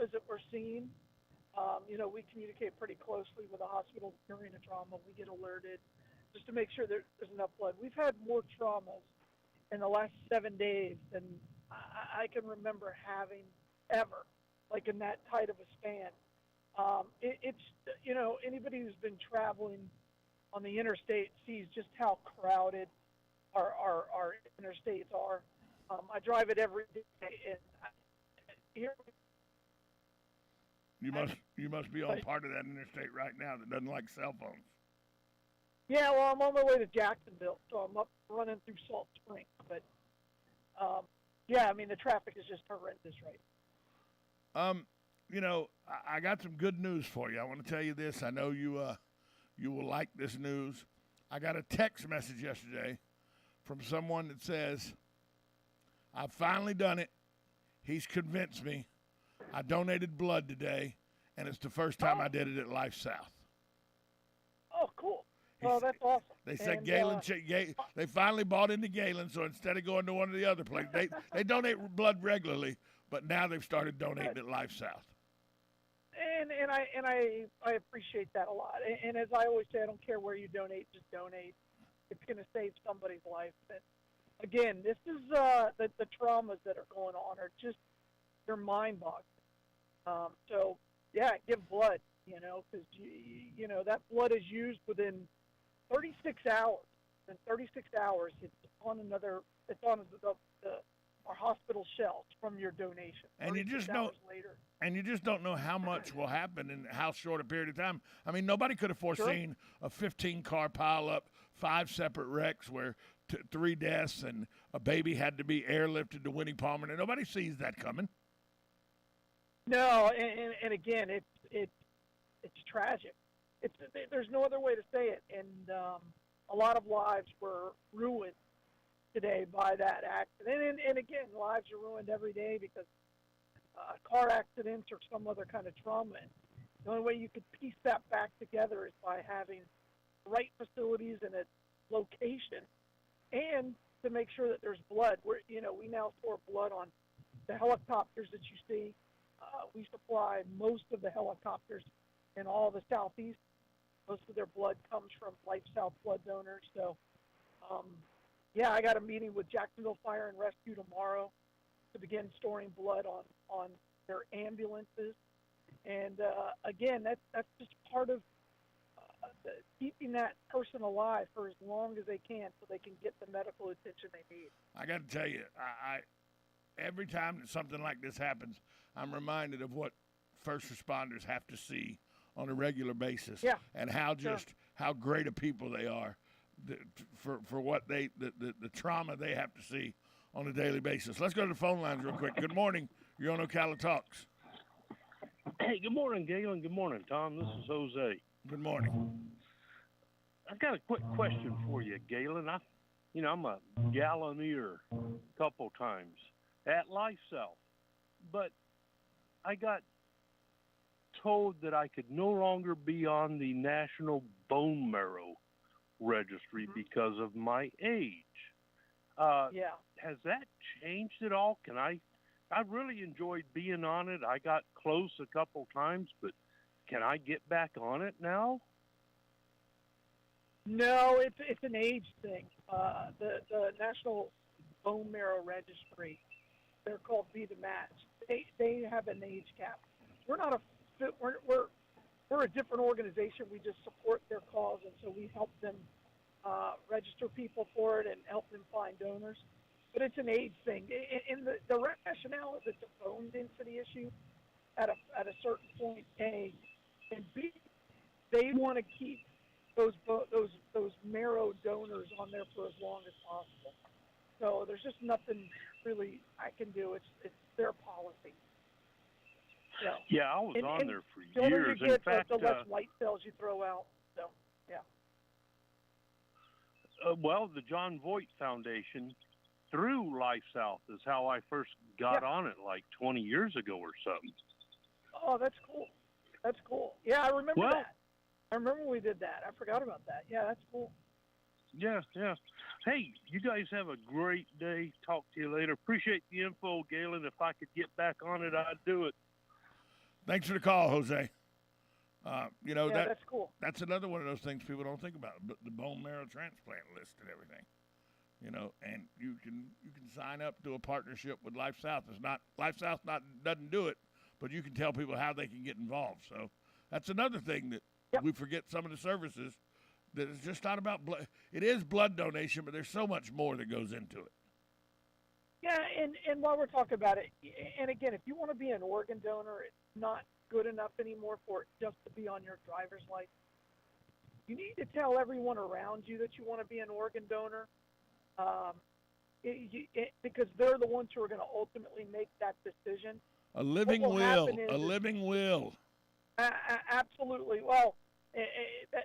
traumas that we're seeing, we communicate pretty closely with the hospital during a trauma. We get alerted just to make sure there's enough blood. We've had more traumas in the last 7 days than I can remember having ever, like in that tight of a span. Anybody who's been traveling on the interstate sees just how crowded our interstates are. I drive it every day, and here, You must be on part of that interstate right now that doesn't like cell phones. yeah, well, I'm on my way to Jacksonville, so I'm up running through Salt Springs. But yeah, I mean the traffic is just horrendous right Um, I got some good news for you. I want to tell you this. I know you will like this news. I got a text message yesterday from someone that says, "I've finally done it. He's convinced me. I donated blood today, and it's the first time now. I did it at Life South." Oh, cool. He Well, that's awesome. They said And Galen. They finally bought into Galen, so instead of going to one of the other places, they donate blood regularly, but now they've started donating at Life South. I appreciate that a lot. And as I always say, I don't care where you donate, just donate. It's going to save somebody's life. And again, this is the traumas that are going on are just they're mind-boggling. So yeah, give blood. Because that blood is used within 36 hours. In 36 hours, it's on our hospital shelves from your donation. And you just 36 don't. hours later. And you just don't know how much will happen in how short a period of time. I mean, nobody could have foreseen a 15-car pileup, 5 separate wrecks where 3 deaths and a baby had to be airlifted to Winnie Palmer. And nobody sees that coming. No, and again, it's tragic. There's no other way to say it, and a lot of lives were ruined today by that accident. And again, lives are ruined every day because car accidents or some other kind of trauma. And the only way you could piece that back together is by having the right facilities and a location, and to make sure that there's blood. We now store blood on the helicopters that you see. We supply most of the helicopters in all the southeast. Most of their blood comes from Life South blood donors. So, yeah, I got a meeting with Jacksonville Fire and Rescue tomorrow to begin storing blood on their ambulances. And again, that's just part of keeping that person alive for as long as they can, so they can get the medical attention they need. I got to tell you, I every time that something like this happens, I'm reminded of what first responders have to see on a regular basis, Yeah, and how sure. how great a people they are for what the trauma they have to see on a daily basis. Let's go to the phone lines real quick. Good morning. You're on Ocala Talks. Hey, good morning, Galen. Good morning, Tom. This is Jose. Good morning. I've got a quick question for you, Galen. I'm a gallonier a couple times at Life South, but I got told that I could no longer be on the National Bone Marrow Registry because of my age. Yeah. Has that changed at all? I really enjoyed being on it. I got close a couple times, but can I get back on it now? No, it's an age thing. The National Bone Marrow Registry, they're called Be the Match. They have an age cap. We're not a we're a different organization. We just support their cause, and so we help them register people for it and help them find donors. But it's an age thing, and the rationale is it's a bone density issue at a certain point. A and B, they want to keep those marrow donors on there for as long as possible. So there's just nothing really I can do. It's their policy. So, Yeah, I was and on there for the older years. you get, In fact, the less white cells you throw out. So, yeah. Well, the John Voight Foundation through Life South is how I first got on it, like 20 years ago or something. Oh, that's cool. That's cool. Yeah, I remember Well, that. I remember we did that. I forgot about that. Yeah, that's cool. Yeah. Hey, you guys have a great day. Talk to you later. Appreciate the info, Galen. If I could get back on it, I'd do it. Thanks for the call, Jose. That's cool. That's another one of those things people don't think about, but the bone marrow transplant list and everything. And you can sign up to a partnership with Life South. Life South doesn't do it, but you can tell people how they can get involved. So that's another thing that we forget. Some of the services that it's just not about blood. It is blood donation, but there's so much more that goes into it. Yeah, and while we're talking about it, and again, if you want to be an organ donor, it's not good enough anymore for it just to be on your driver's license. You need to tell everyone around you that you want to be an organ donor. Because they're the ones who are going to ultimately make that decision. A living will. A living will. Absolutely. Well,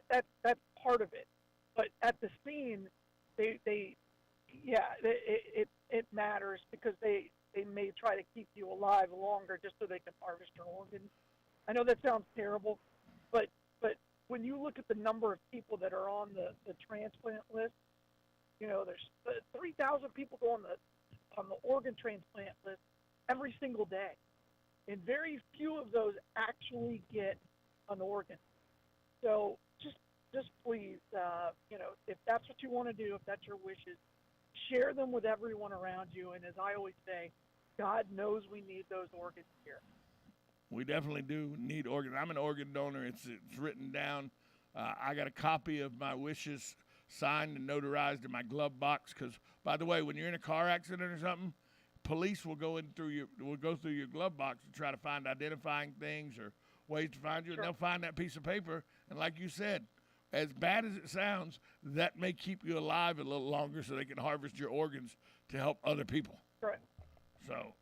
that's part of it. But at the scene, it matters because they may try to keep you alive longer just so they can harvest your organs. I know that sounds terrible, but when you look at the number of people that are on the transplant list, there's 3,000 people go on the organ transplant list every single day, and very few of those actually get an organ. So just please, if that's what you want to do, if that's your wishes, share them with everyone around you. And as I always say, God knows we need those organs here. We definitely do need organs. I'm an organ donor. It's written down. I got a copy of my wishes signed and notarized in my glove box. Because, by the way, when you're in a car accident or something, police will go through your glove box to try to find identifying things or ways to find you, and they'll find that piece of paper. And like you said, as bad as it sounds, that may keep you alive a little longer, so they can harvest your organs to help other people. Right. So.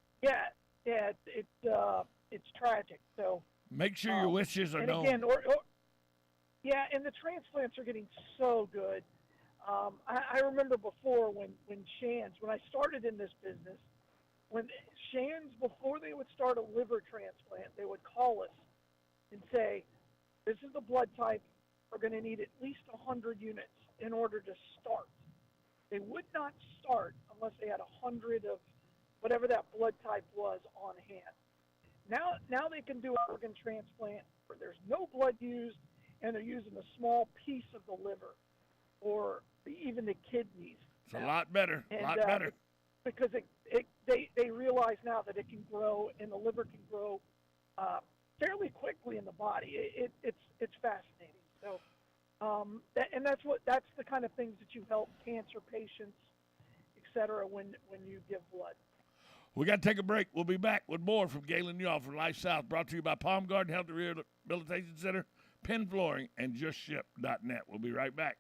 It's tragic. So. Make sure your wishes are known. And again, and the transplants are getting so good. I remember before when I started in this business, when Shands, before they would start a liver transplant, they would call us and say, this is the blood type, we're going to need at least 100 units in order to start. They would not start unless they had 100 of whatever that blood type was on hand. Now they can do an organ transplant where there's no blood used, and they're using a small piece of the liver or even the kidneys. It's a lot better, better. Because they realize now that it can grow, and the liver can grow fairly quickly in the body. It's fascinating. So, that's the kind of things that you help cancer patients, et cetera, when you give blood. We got to take a break. We'll be back with more from Galen Y'all from Life South, brought to you by Palm Garden Health and Rehabilitation Center, Penn Flooring, and JustShip.net. We'll be right back.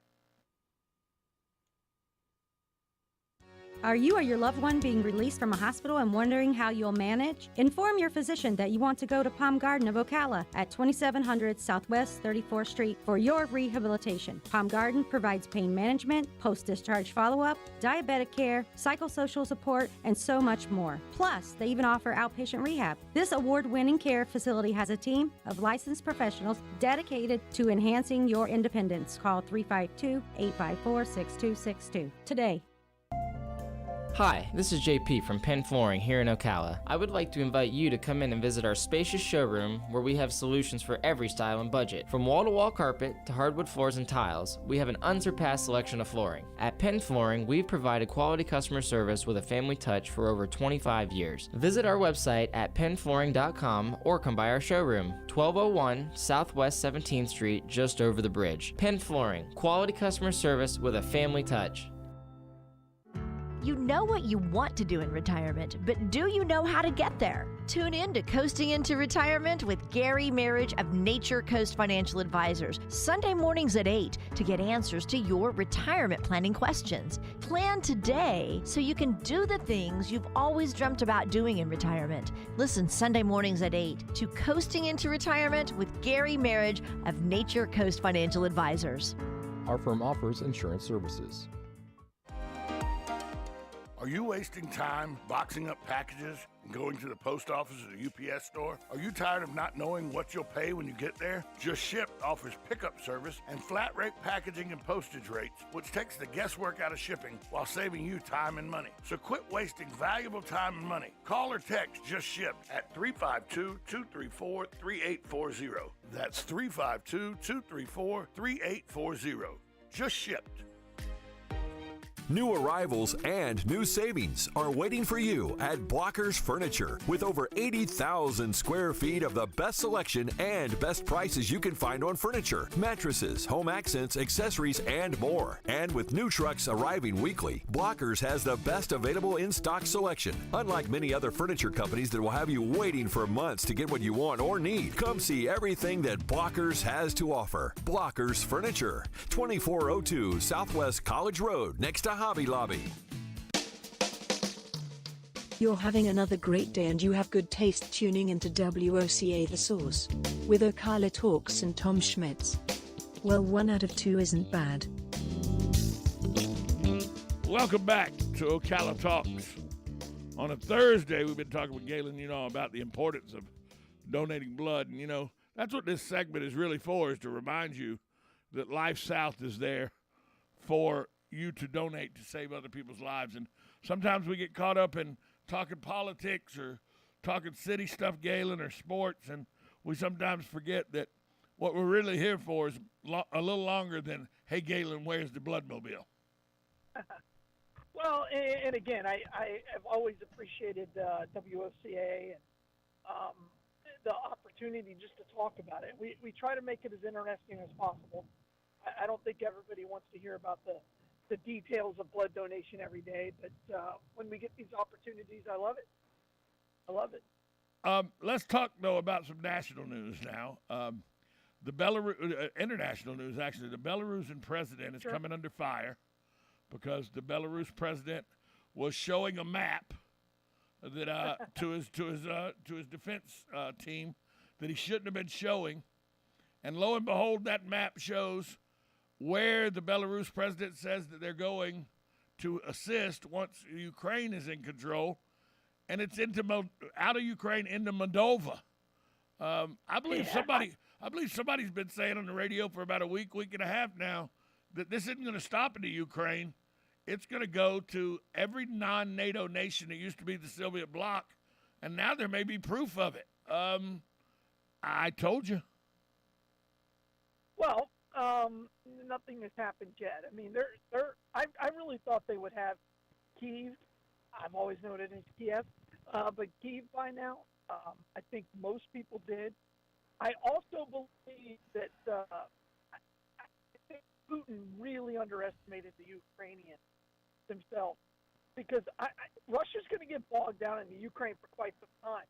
Are you or your loved one being released from a hospital and wondering how you'll manage? Inform your physician that you want to go to Palm Garden of Ocala at 2700 Southwest 34th Street for your rehabilitation. Palm Garden provides pain management, post-discharge follow-up, diabetic care, psychosocial support, and so much more. Plus, they even offer outpatient rehab. This award-winning care facility has a team of licensed professionals dedicated to enhancing your independence. Call 352-854-6262 today. Hi, this is JP from Penn Flooring here in Ocala. I would like to invite you to come in and visit our spacious showroom where we have solutions for every style and budget. From wall-to-wall carpet to hardwood floors and tiles, we have an unsurpassed selection of flooring. At Penn Flooring, we've provided quality customer service with a family touch for over 25 years. Visit our website at pennflooring.com or come by our showroom, 1201 Southwest 17th Street, just over the bridge. Penn Flooring, quality customer service with a family touch. You know what you want to do in retirement, but do you know how to get there? Tune in to Coasting into Retirement with Gary Marriage of Nature Coast Financial Advisors, Sunday mornings at 8 to get answers to your retirement planning questions. Plan today so you can do the things you've always dreamt about doing in retirement. Listen Sunday mornings at 8 to Coasting into Retirement with Gary Marriage of Nature Coast Financial Advisors. Our firm offers insurance services. Are you wasting time boxing up packages and going to the post office or the UPS store? Are you tired of not knowing what you'll pay when you get there? Just Ship offers pickup service and flat rate packaging and postage rates, which takes the guesswork out of shipping while saving you time and money. So quit wasting valuable time and money. Call or text Just Ship at 352-234-3840. That's 352-234-3840. Just Shipped. New arrivals and new savings are waiting for you at Blockers Furniture. With over 80,000 square feet of the best selection and best prices you can find on furniture, mattresses, home accents, accessories, and more. And with new trucks arriving weekly, Blockers has the best available in-stock selection. Unlike many other furniture companies that will have you waiting for months to get what you want or need, come see everything that Blockers has to offer. Blockers Furniture, 2402 Southwest College Road, next to Hobby Lobby. You're having another great day and you have good taste tuning into WOCA The Source with Ocala Talks and Tom Schmitz. Well, 1 out of 2 isn't bad. Welcome back to Ocala Talks. On a Thursday, we've been talking with Galen, about the importance of donating blood. And, that's what this segment is really for, is to remind you that Life South is there for you to donate to save other people's lives. And sometimes we get caught up in talking politics or talking city stuff, Galen, or sports, and we sometimes forget that what we're really here for is a little longer than, hey, Galen, where's the bloodmobile? Well, and again, I have always appreciated WOCA and the opportunity just to talk about it. We try to make it as interesting as possible. I don't think everybody wants to hear about the details of blood donation every day, but when we get these opportunities, I love it. I love it. Let's talk, though, about some national news now. The Belarus, international news, actually. The Belarusian president is coming under fire because the Belarus president was showing a map that to his defense team that he shouldn't have been showing, and lo and behold, that map shows where the Belarus president says that they're going to assist once Ukraine is in control, and it's out of Ukraine into Moldova. I believe somebody's been saying on the radio for about a week and a half now that this isn't going to stop into Ukraine. It's going to go to every non-NATO nation that used to be the Soviet bloc, and now there may be proof of it. I told you. Well, nothing has happened yet. I mean, I really thought they would have Kyiv. I've always known it as Kiev, but Kyiv by now. I think most people did. I also believe that I think Putin really underestimated the Ukrainians themselves, because Russia's going to get bogged down in the Ukraine for quite some time.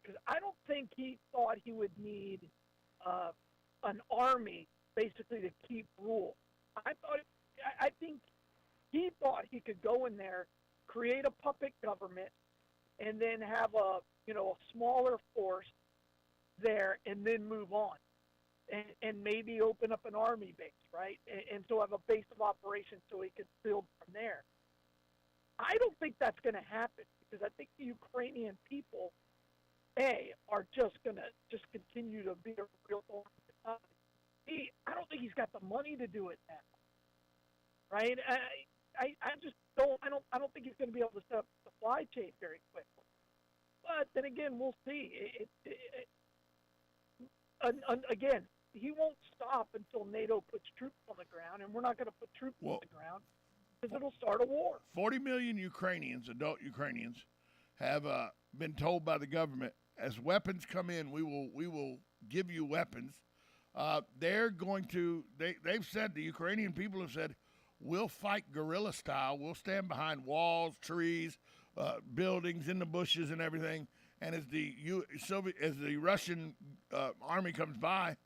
Because I don't think he thought he would need an army basically to keep rule. I think he thought he could go in there, create a puppet government, and then have a smaller force there, and then move on, and maybe open up an army base, right? And so have a base of operations so he could build from there. I don't think that's going to happen, because I think the Ukrainian people, are just going to continue to be a real thorn in the side. I don't think he's got the money to do it now, right? I don't think he's going to be able to set up the supply chain very quickly. But then again, we'll see. Again, he won't stop until NATO puts troops on the ground, and we're not going to put troops on the ground because it'll start a war. 40 million Ukrainians, adult Ukrainians, have been told by the government, as weapons come in, we will give you weapons. They're going to. They've said, the Ukrainian people have said, we'll fight guerrilla style. We'll stand behind walls, trees, buildings, in the bushes, and everything. And as the Russian army comes by,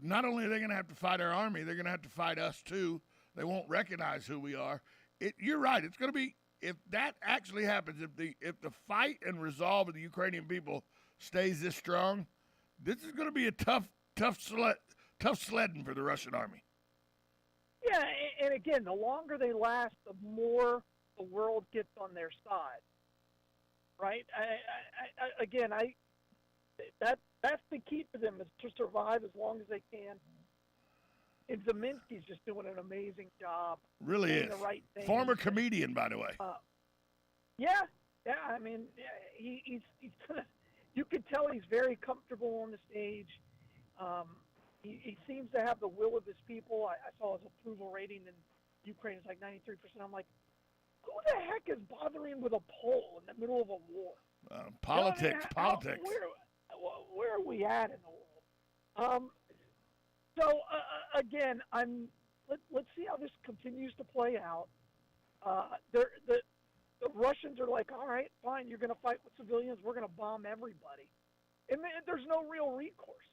not only are they going to have to fight our army, they're going to have to fight us too. They won't recognize who we are. You're right. It's going to be, if that actually happens, if the fight and resolve of the Ukrainian people stays this strong, this is going to be a tough sledding for the Russian army. Yeah, and again, the longer they last, the more the world gets on their side, right? That's the key for them is to survive as long as they can. And Zeminski's just doing an amazing job. Really doing is. the right thing. Former comedian, by the way. Yeah. I mean, he's you can tell he's very comfortable on the stage. He seems to have the will of his people. I saw his approval rating in Ukraine is like 93%. I'm like, who the heck is bothering with a poll in the middle of a war? Politics. Where are we at in the world? Again, let's see how this continues to play out. The Russians are like, all right, fine, you're going to fight with civilians. We're going to bomb everybody. And there's no real recourse.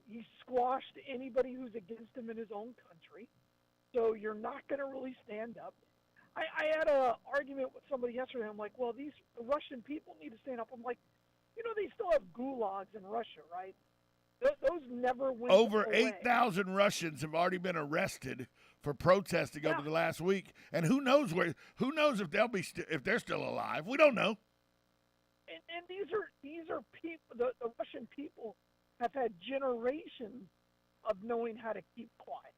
He squashed anybody who's against him in his own country. So you're not going to really stand up. I had an argument with somebody yesterday. I'm like, well, the Russian people need to stand up. I'm like, they still have gulags in Russia, right? Those never went Over away. 8,000 Russians have already been arrested for protesting over the last week, and who knows if they'll be if they're still alive? We don't know. And these are people. The Russian people have had generations of knowing how to keep quiet.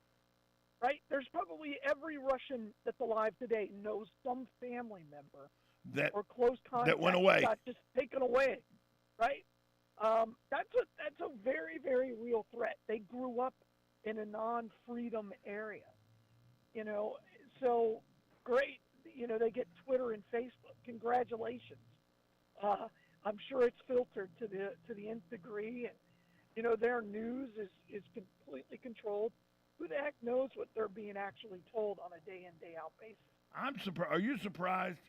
Right? There's probably every Russian that's alive today knows some family member or close contact that went away. Got just taken away. Right? That's a very, very real threat. They grew up in a non-freedom area. So great. They get Twitter and Facebook. Congratulations. I'm sure it's filtered to the nth degree, and their news is completely controlled. Who the heck knows what they're being actually told on a day in, day out basis? I'm surprised. Are you surprised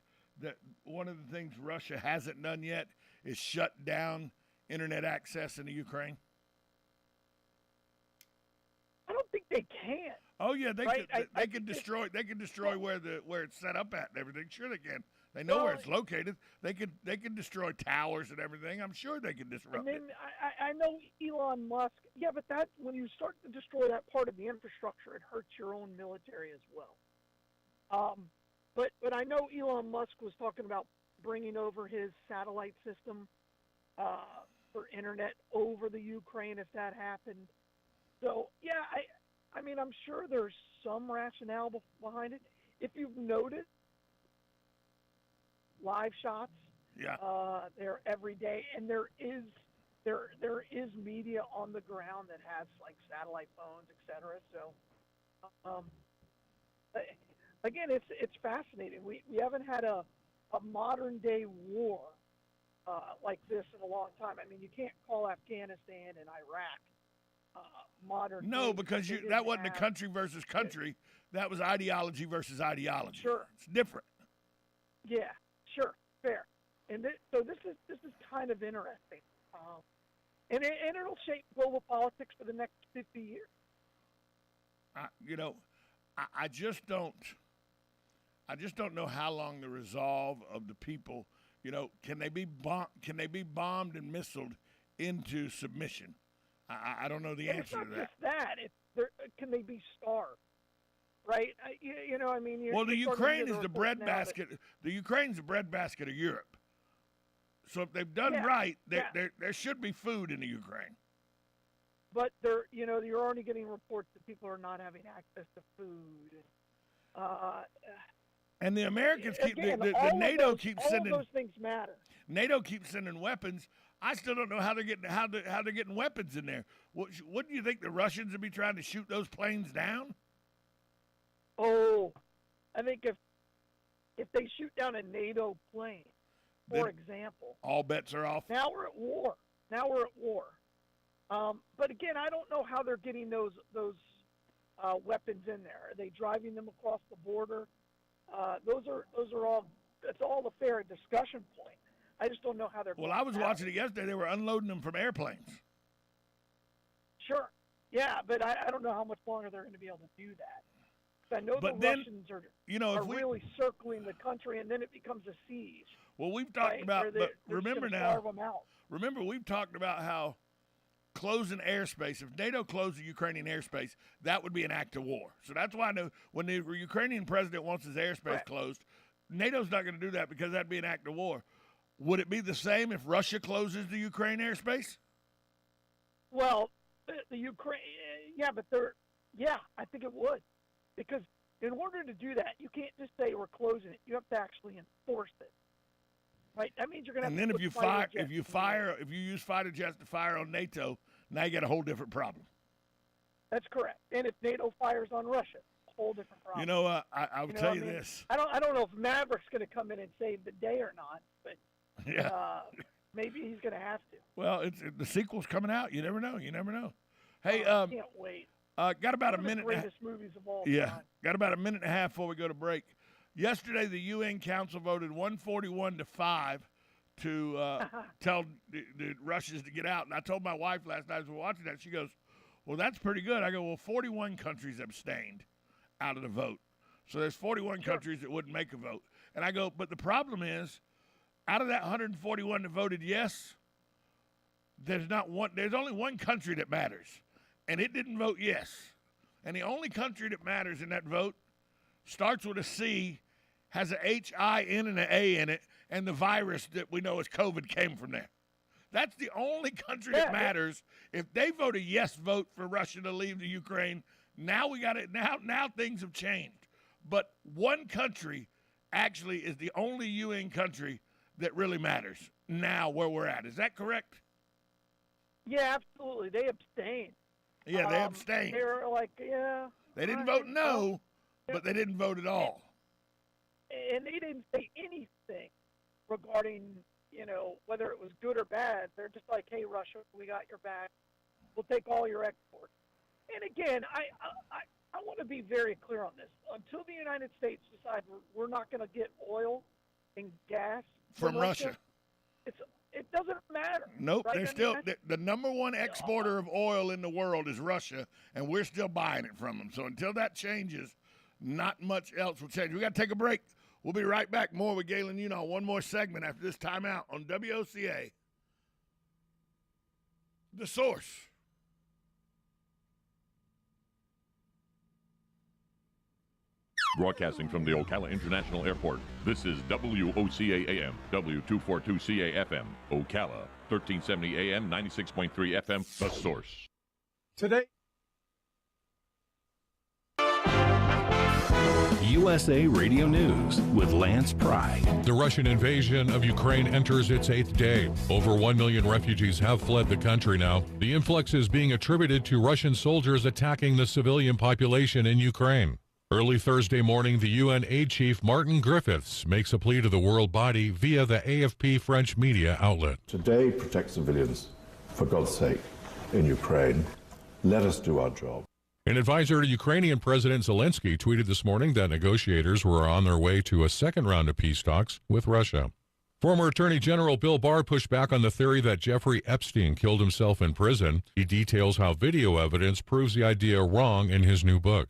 that one of the things Russia hasn't done yet is shut down internet access into Ukraine? I don't think they can. Oh yeah, they right? can destroy where it's set up at and everything. Sure they can. They know where it's located. They can destroy towers and everything. I'm sure they can disrupt it. And then I know Elon Musk. Yeah, but when you start to destroy that part of the infrastructure, it hurts your own military as well. But I know Elon Musk was talking about bringing over his satellite system for internet over the Ukraine if that happened. So yeah, I mean I'm sure there's some rationale behind it. If you've noticed. Live shots. Yeah. They're every day, and there is media on the ground that has like satellite phones, etc. So, again, it's fascinating. We haven't had a modern day war like this in a long time. I mean, you can't call Afghanistan and Iraq modern. No, because that wasn't a country versus country. That was ideology versus ideology. Sure, it's different. Yeah. Sure, fair, and so this is kind of interesting, and it'll shape global politics for the next 50 years. I just don't know how long the resolve of the people. Can they be bombed and missiled into submission? I don't know the answer to that. It's not just that. Can they be starved? Right, I mean. The Ukraine is the breadbasket. The Ukraine's the breadbasket of Europe. So if they've done right, there should be food in the Ukraine. But you're already getting reports that people are not having access to food. And the Americans keep again, the NATO keeps sending. All of those things matter. NATO keeps sending weapons. I still don't know how they're getting weapons in there. Wouldn't you think the Russians would be trying to shoot those planes down? Oh, I think if they shoot down a NATO plane, for example, all bets are off. Now we're at war. But again, I don't know how they're getting those weapons in there. Are they driving them across the border? Those are all. That's all a fair discussion point. I just don't know how they're. Well, I was watching it yesterday. They were unloading them from airplanes. Sure. Yeah, but I don't know how much longer they're going to be able to do that. I know Russians are really circling the country, and then it becomes a siege. Well, we've talked about, but remember now, we've talked about how closing airspace, if NATO closed the Ukrainian airspace, that would be an act of war. So that's why I know when the Ukrainian president wants his airspace closed, NATO's not going to do that because that'd be an act of war. Would it be the same if Russia closes the Ukraine airspace? Well, the Ukraine, I think it would, because in order to do that, you can't just say we're closing it. You have to actually enforce it, right? That means you're going to. And then if you use fighter jets to fire on NATO, now you got a whole different problem. That's correct. And if NATO fires on Russia, a whole different problem. You know, I will tell you this. I don't know if Maverick's going to come in and save the day or not, but maybe he's going to have to. Well, the sequel's coming out. You never know. Hey, I can't wait. Got about a One of the minute. greatest movies of all time. Got about a minute and a half before we go to break. Yesterday, the UN Council voted 141-5 to tell the Russians to get out. And I told my wife last night as we were watching that, she goes, well, that's pretty good. I go, well, 41 countries abstained out of the vote. So there's 41 countries that wouldn't make a vote. And I go, but the problem is, out of that 141 that voted yes, there's only one country that matters. And it didn't vote yes. And the only country that matters in that vote starts with a C, has a H-I-N and an A in it, and the virus that we know as COVID came from there. That's the only country that matters. If they vote a yes vote for Russia to leave the Ukraine, now we got it. Now things have changed. But one country actually is the only UN country that really matters now where we're at. Is that correct? Yeah, absolutely. They abstained. Yeah, they abstained. They were like, yeah. They didn't vote no, but they didn't vote at all. And they didn't say anything regarding, whether it was good or bad. They're just like, hey, Russia, we got your back. We'll take all your exports. And again, I want to be very clear on this. Until the United States decides we're not going to get oil and gas from Russia, it doesn't matter. Nope, right? they're still the number one exporter of oil in the world is Russia, and we're still buying it from them. So until that changes, not much else will change. We got to take a break. We'll be right back. More with Galen Unal. One more segment after this timeout on WOCA. The Source. Broadcasting from the Ocala International Airport, this is WOCA AM, W242CA FM, Ocala, 1370 AM, 96.3 FM, The Source. Today, USA Radio News with Lance Pry. The Russian invasion of Ukraine enters its 8th day. Over 1 million refugees have fled the country now. The influx is being attributed to Russian soldiers attacking the civilian population in Ukraine. Early Thursday morning, the UN aid chief Martin Griffiths makes a plea to the world body via the AFP French media outlet. today protect civilians, for God's sake, in Ukraine. Let us do our job. An advisor to Ukrainian President Zelensky tweeted this morning that negotiators were on their way to a second round of peace talks with Russia. Former Attorney General Bill Barr pushed back on the theory that Jeffrey Epstein killed himself in prison. He details how video evidence proves the idea wrong in his new book.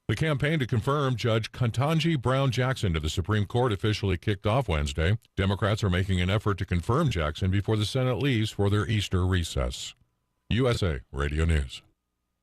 The campaign to confirm Judge Ketanji Brown Jackson to the Supreme Court officially kicked off Wednesday. Democrats are making an effort to confirm Jackson before the Senate leaves for their Easter recess. USA Radio News.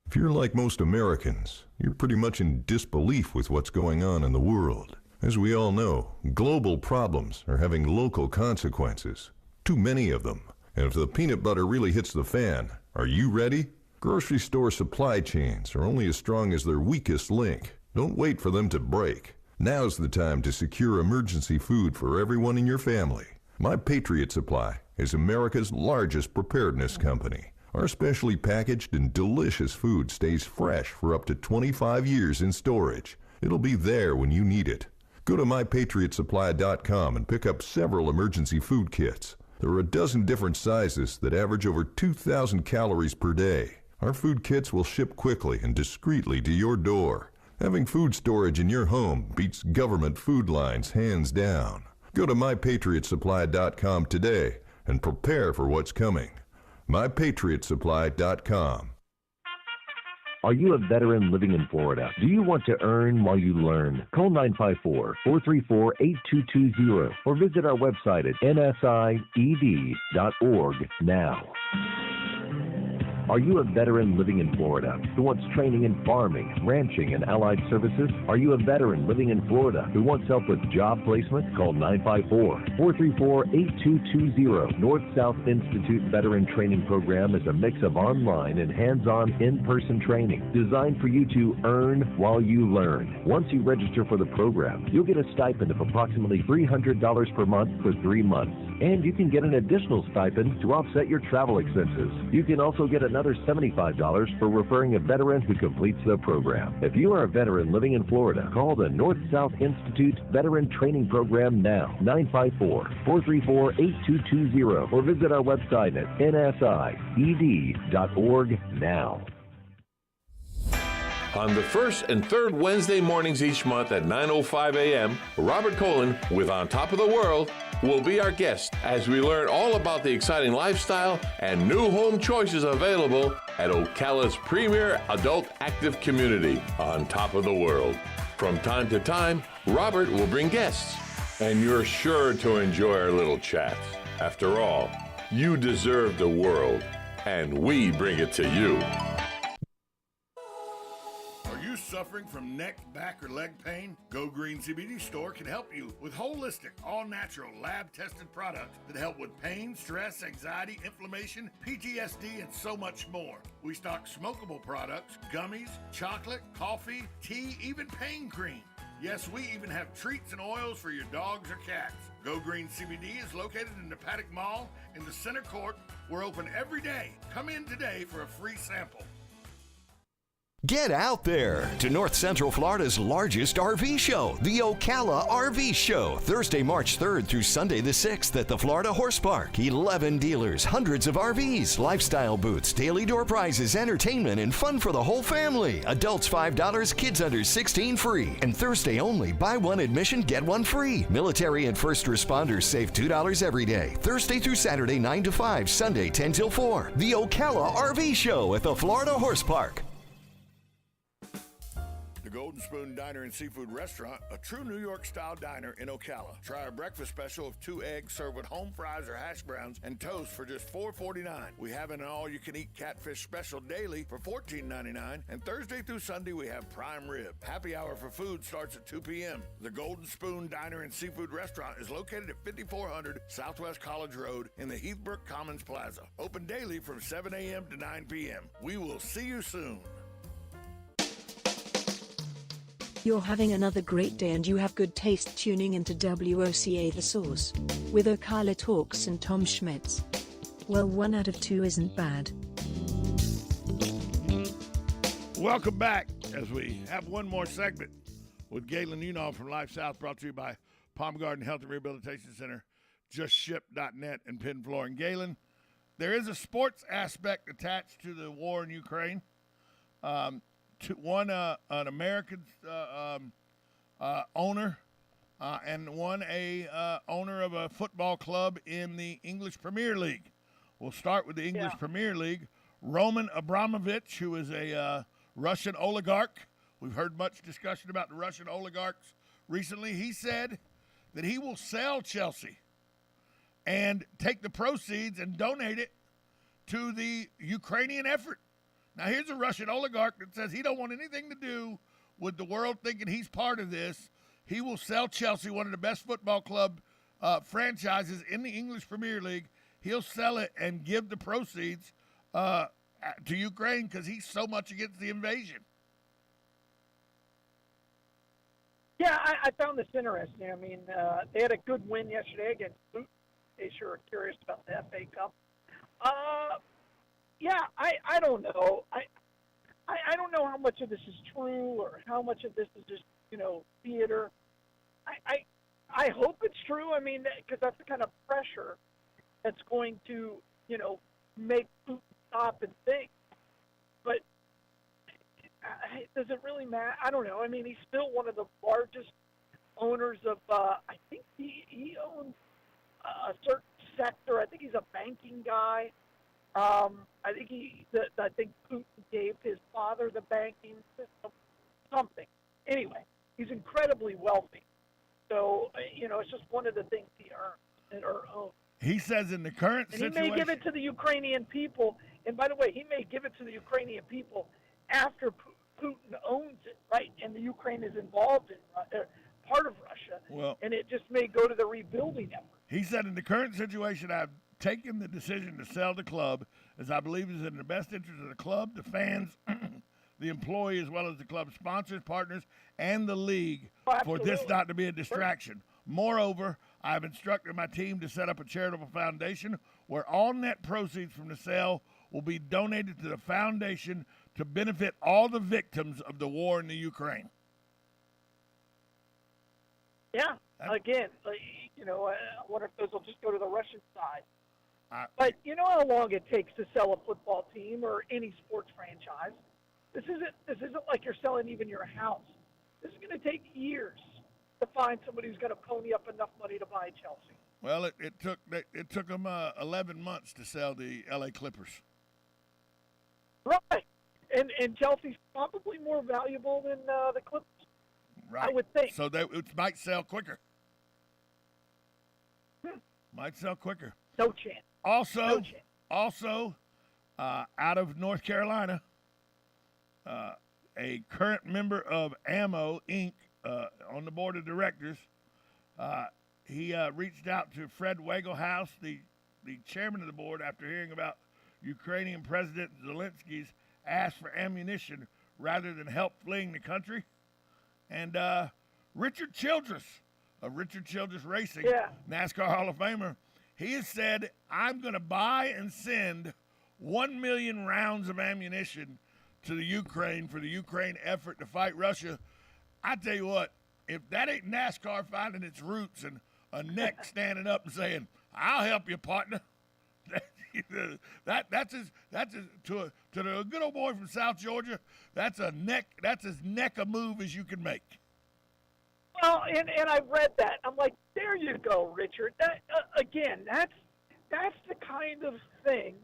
If you're like most Americans, you're pretty much in disbelief with what's going on in the world. As we all know, global problems are having local consequences. Too many of them. And if the peanut butter really hits the fan, are you ready? Grocery store supply chains are only as strong as their weakest link. Don't wait for them to break. Now's the time to secure emergency food for everyone in your family. My Patriot Supply is America's largest preparedness company. Our specially packaged and delicious food stays fresh for up to 25 years in storage. It'll be there when you need it. Go to mypatriotsupply.com and pick up several emergency food kits. There are a dozen different sizes that average over 2,000 calories per day. Our food kits will ship quickly and discreetly to your door. Having food storage in your home beats government food lines hands down. Go to mypatriotsupply.com today and prepare for what's coming. mypatriotsupply.com. Are you a veteran living in Florida? Do you want to earn while you learn? Call 954-434-8220 or visit our website at nsied.org now. Are you a veteran living in Florida who wants training in farming, ranching, and allied services? Are you a veteran living in Florida who wants help with job placement? Call 954-434-8220. North-South Institute Veteran Training Program is a mix of online and hands-on in-person training designed for you to earn while you learn. Once you register for the program, you'll get a stipend of approximately $300 per month for 3 months. And you can get an additional stipend to offset your travel expenses. You can also get another $75 for referring a veteran who completes the program. If you are a veteran living in Florida, call the North-South Institute Veteran Training Program now, 954-434-8220, or visit our website at nsied.org now. On the first and third Wednesday mornings each month at 9:05 a.m., Robert Colin with On Top of the World will be our guest as we learn all about the exciting lifestyle and new home choices available at Ocala's premier adult active community, On Top of the World. From time to time, Robert will bring guests, and you're sure to enjoy our little chats. After all, you deserve the world, and we bring it to you. Suffering from neck, back, or leg pain? Go Green CBD Store can help you with holistic, all-natural, lab-tested products that help with pain, stress, anxiety, inflammation, PTSD, and so much more. We stock smokable products, gummies, chocolate, coffee, tea, even pain cream. Yes, we even have treats and oils for your dogs or cats. Go Green CBD is located in the Paddock Mall in the center court. We're open every day. Come in today for a free sample. Get out there to North Central Florida's largest RV show, the Ocala RV Show, Thursday, March 3rd through Sunday the 6th at the Florida Horse Park. 11 dealers, hundreds of RVs, lifestyle booths, daily door prizes, entertainment, and fun for the whole family. Adults $5, kids under 16 free. And Thursday only, buy one admission, get one free. Military and first responders save $2 every day. Thursday through Saturday, 9 to 5, Sunday, 10 till 4. The Ocala RV Show at the Florida Horse Park. The Golden Spoon Diner and Seafood Restaurant, a true New York-style diner in Ocala. Try our breakfast special of 2 eggs served with home fries or hash browns and toast for just $4.49. We have an all-you-can-eat catfish special daily for $14.99, and Thursday through Sunday we have prime rib. Happy hour for food starts at 2 p.m. The Golden Spoon Diner and Seafood Restaurant is located at 5400 Southwest College Road in the Heathbrook Commons Plaza. Open daily from 7 a.m. to 9 p.m. We will see you soon. You're having another great day and you have good taste tuning into WOCA The Source with Ocala Talks and Tom Schmitz. Well, 1 out of 2 isn't bad. Welcome back as we have one more segment with Galen Unall from Life South, brought to you by Palm Garden Health and Rehabilitation Center, JustShip.net, and Penn Flooring. Galen, there is a sports aspect attached to the war in Ukraine. An American owner and one owner of a football club in the English Premier League. We'll start with the English Premier League. Roman Abramovich, who is a Russian oligarch. We've heard much discussion about the Russian oligarchs recently. He said that he will sell Chelsea and take the proceeds and donate it to the Ukrainian effort. Now, here's a Russian oligarch that says he don't want anything to do with the world thinking he's part of this. He will sell Chelsea, one of the best football club franchises in the English Premier League. He'll sell it and give the proceeds to Ukraine because he's so much against the invasion. Yeah, I found this interesting. I mean, they had a good win yesterday against Thur. In case you're curious about the FA Cup. Yeah, I don't know. I don't know how much of this is true or how much of this is just, theater. I hope it's true. I mean, because that's the kind of pressure that's going to, make Putin stop and think. But does it really matter? I don't know. I mean, he's still one of the largest owners of, I think he owns a certain sector. I think he's a banking guy. I think Putin gave his father the banking system, something. Anyway, he's incredibly wealthy. So, it's just one of the things he earned or owns. He says in the current situation. He may give it to the Ukrainian people And by the way, he may give it to the Ukrainian people after Putin owns it, right? And the Ukraine is involved in part of Russia, and it just may go to the rebuilding effort. He said, in the current situation, I've taken the decision to sell the club as I believe is in the best interest of the club, the fans, the employee, as well as the club's sponsors, partners, and the league for this not to be a distraction. Moreover, I've instructed my team to set up a charitable foundation where all net proceeds from the sale will be donated to the foundation to benefit all the victims of the war in the Ukraine. Yeah, again, I wonder if those will just go to the Russian side. But you know how long it takes to sell a football team or any sports franchise. This isn't like you're selling even your house. This is going to take years to find somebody who's going to pony up enough money to buy Chelsea. Well, it took them 11 months to sell the L.A. Clippers. Right, and Chelsea's probably more valuable than the Clippers. Right. I would think. So it might sell quicker. Might sell quicker. No chance. Also, out of North Carolina, a current member of AMMO Inc. On the board of directors, he reached out to Fred Wagelhaus, the chairman of the board, after hearing about Ukrainian President Zelensky's ask for ammunition rather than help fleeing the country. And Richard Childress of Richard Childress Racing, NASCAR Hall of Famer, he has said, I'm going to buy and send 1 million rounds of ammunition to the Ukraine for the Ukraine effort to fight Russia. I tell you what, if that ain't NASCAR finding its roots and a neck standing up and saying, I'll help you, partner. That's to the good old boy from South Georgia. That's as neck a move as you can make. Well, and I read that. I'm like, there you go, Richard. That again, that's the kind of thing.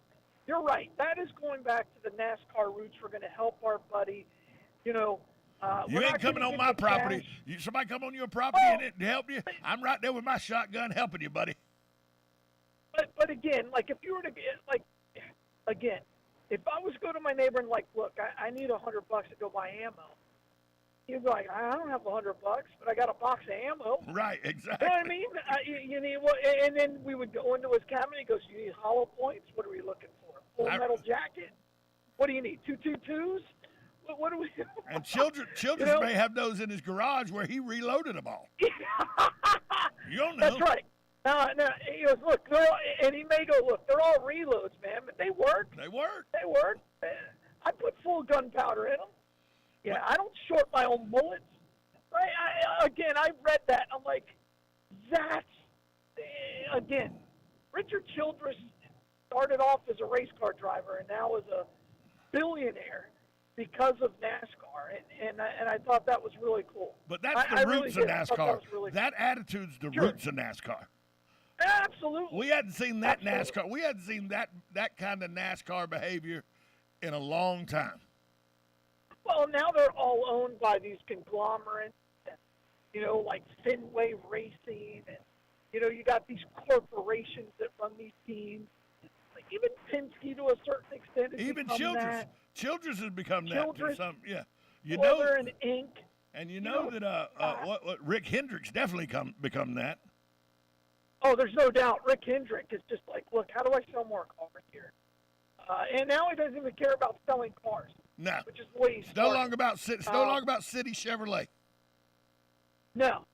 You're right. That is going back to the NASCAR roots. We're going to help our buddy. You ain't coming on my property. Somebody come on your property and help you. I'm right there with my shotgun helping you, buddy. But again, like if you were to if I was to go to my neighbor and like, look, I need $100 to go buy ammo. He'd be like, I don't have $100, but I got a box of ammo. Right, exactly. You know what I mean? You need what? And then we would go into his cabinet. He goes, you need hollow points? What are we looking for? Full metal jacket? What do you need? 222s? What do we? And children may have those in his garage where he reloaded them all. You don't know. That's right. No, he goes, look, and he may go, look, they're all reloads, man, but they work. They work. I put full gunpowder in them. Yeah, I don't short my own bullets. Right? I read that. I'm like, that's, again, Richard Childress started off as a race car driver and now is a billionaire because of NASCAR, and I thought that was really cool. But that's the roots of NASCAR. That attitude's the roots of NASCAR. Absolutely. We hadn't seen that NASCAR. We hadn't seen that kind of NASCAR behavior in a long time. Well, now they're all owned by these conglomerates, like Fenway Racing, and you got these corporations that run these teams. Like even Penske to a certain extent. Even Childress has become that to some. Yeah, Leather and Ink. And that what Rick Hendricks definitely become that. Oh, there's no doubt. Rick Hendrick is just like, look, how do I sell more cars here? And now he doesn't even care about selling cars. No, which is what he's no longer about City Chevrolet. No.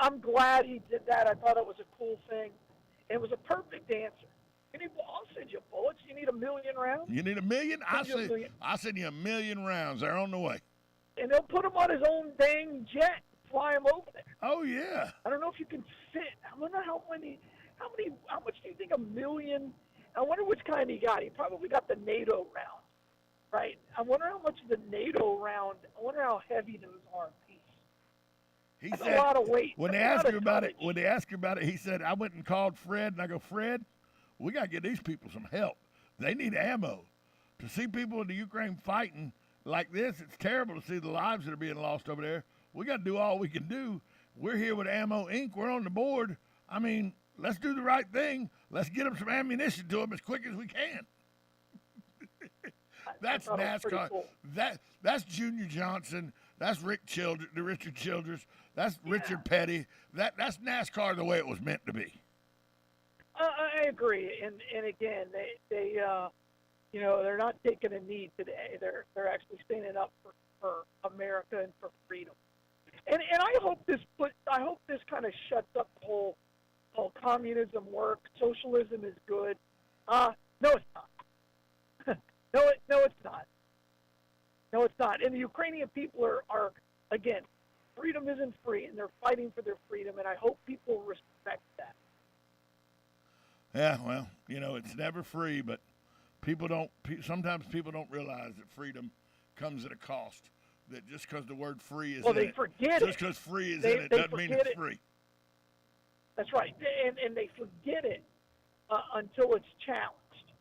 I'm glad he did that. I thought it was a cool thing. It was a perfect answer. I'll send you bullets. You need 1 million rounds? You need 1 million? I'll send you 1 million rounds. They're on the way. And they'll put him on his own dang jet and fly him over there. Oh yeah. I don't know if you can fit. I wonder how much do you think 1 million? I wonder which kind he got. He probably got the NATO round, right? I wonder how much of the NATO round. I wonder how heavy those are a piece. He That's said a lot of weight. When they asked him about it, he said, "I went and called Fred, and I go, Fred, we got to get these people some help. They need ammo. To see people in the Ukraine fighting like this, it's terrible to see the lives that are being lost over there. We got to do all we can do. We're here with Ammo Inc. We're on the board. I mean, let's do the right thing. Let's get them some ammunition to them as quick as we can. That's NASCAR. Cool. That's Junior Johnson. That's Richard Childress. That's Richard Petty. That's NASCAR the way it was meant to be. I agree, and again, they they're not taking a knee today. They're actually standing up for America and for freedom. And I hope this kind of shuts up the whole communism works, socialism is good. No, it's not. No, it's not. No, it's not. And the Ukrainian people are again, freedom isn't free, and they're fighting for their freedom. And I hope people respect that. Yeah, well, it's never free, but sometimes people don't realize that freedom comes at a cost. That just because the word free is they forget just because free is in it doesn't mean it's free. That's right, and they forget it until it's challenged,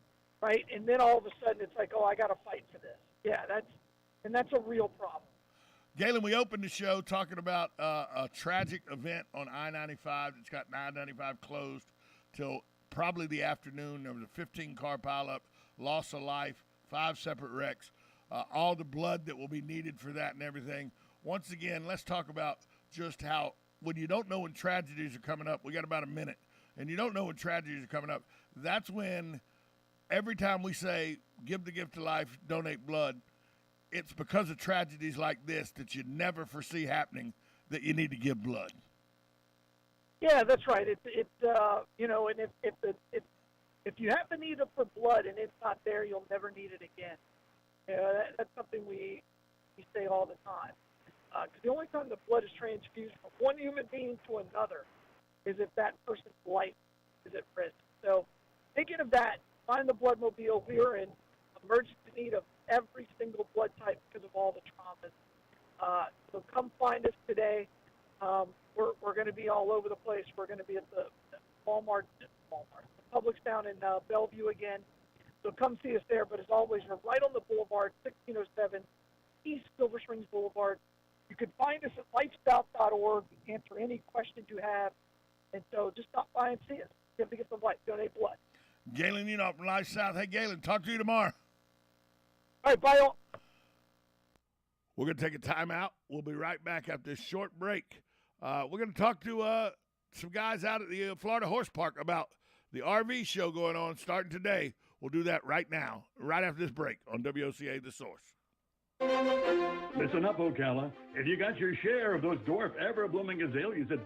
right? And then all of a sudden it's like, oh, I got to fight for this. Yeah, that's a real problem. Galen, we opened the show talking about a tragic event on I-95 that's got I-95 closed till probably the afternoon. There was a 15-car pileup, loss of life, 5 separate wrecks, all the blood that will be needed for that and everything. Once again, let's talk about just how when you don't know when tragedies are coming up, we got about a minute, and you don't know when tragedies are coming up, that's when every time we say give the gift of life, donate blood, it's because of tragedies like this that you never foresee happening that you need to give blood. Yeah, that's right. And if you have the need for blood and it's not there, you'll never need it again. That's something we say all the time. Because the only time the blood is transfused from one human being to another is if that person's life is at risk. So, thinking of that, find the bloodmobile. We are in emergency need of every single blood type because of all the traumas. So come find us today. We're going to be all over the place. We're going to be at the Walmart, the Publix down in Bellevue again. So come see us there. But as always, we're right on the boulevard, 1607 East Silver Springs Boulevard. You can find us at lifesouth.org, answer any questions you have. And so just stop by and see us. Give the gift of life, donate blood. Galen, from Life South. Hey, Galen, talk to you tomorrow. All right, bye all. We're going to take a timeout. We'll be right back after this short break. We're going to talk to some guys out at the Florida Horse Park about the RV show going on starting today. We'll do that right now, right after this break on WOCA The Source. Listen up, Ocala. If you got your share of those dwarf ever-blooming azaleas at